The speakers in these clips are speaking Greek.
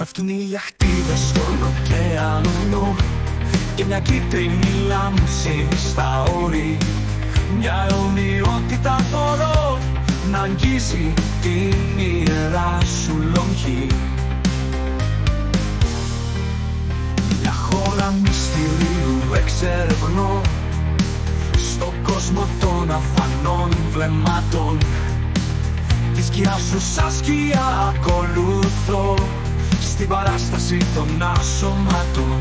Πέφτουν οι αχτίδες στον ωκεανό και μια κίτρινη λάμψη στα όρη. Μια αιωνιότητα θωρώ να αγγίζει την ιερά σου λόγχη. Μια χώρα μυστηρίου εξερευνώ στον κόσμο των αφανών βλεμμάτων. Τη σκιά σου σαν σκιά ακολουθώ στην παράσταση των ασωμάτων.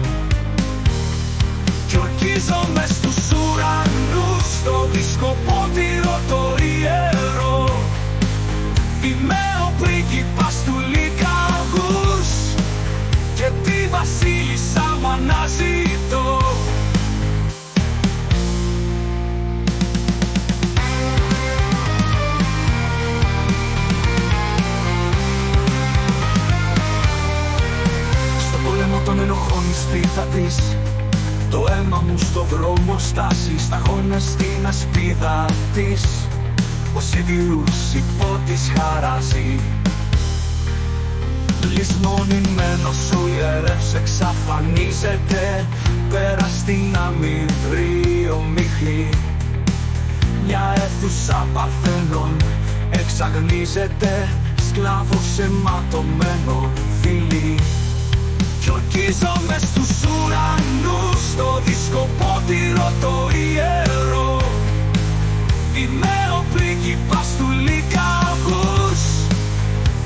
Κι ορκίζομαι στους ουρανούς, στο δισκοπότηρο το ιερό. Είμαι ο πρίγκιπας του Λικαγούς και τη βασίλισσα μου αναζητώ. Στον πόλεμο των ενοχών η σπίθα της, το αίμα μου στο δρόμο στάσει, σταγόνες στην ασπίδα της. Ο σιδηρούς υπό της χαράζει. Λησμονημένος ο ιερεύς εξαφανίζεται πέρα στην αμυδρή ομίχλη. Μια αίθουσα παρθένων εξαγνίζεται, σκλάβος αιματωμένο φιλί. Κι ορκίζομαι στους ουρανούς, στο δισκοπότηρο το ιερό. Είμαι ο πρίγκιπας του Λικαγούς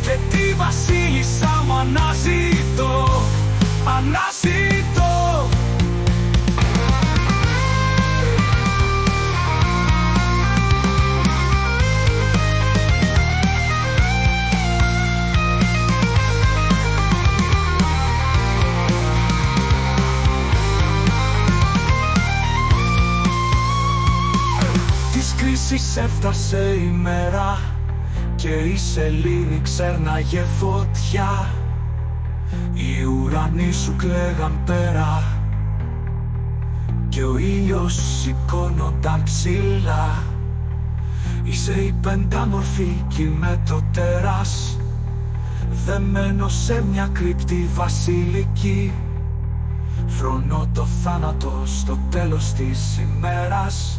και τη βασίλισσα μου αναζητώ, αναζητώ. Κρίσης έφτασε η μέρα και η σελήνη ξέρναγε φωτιά. Οι ουρανοί σου κλαίγαν πέρα και ο ήλιος σηκώνονταν ψηλά. Είσαι η πεντάμορφη κι με το τέρας, δεμένο σε μια κρύπτη βασιλική. Φρονώ το θάνατο στο τέλος της ημέρας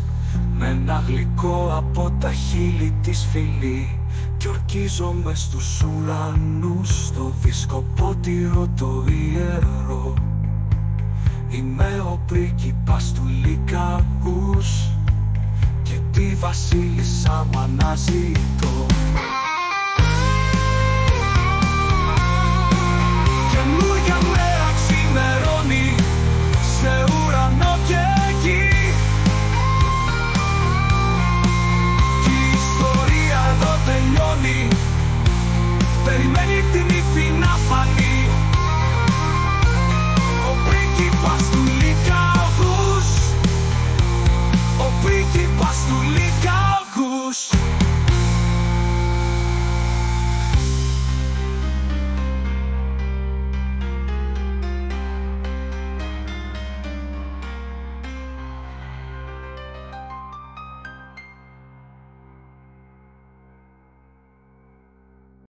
με ένα γλυκό από τα χείλη της φιλί. Κι ορκίζομαι στους ουρανούς, στο δισκοπότηρο το ιερό. Είμαι ο πρίγκιπας του Λικαγούς και τη βασίλισσα μου αναζητώ.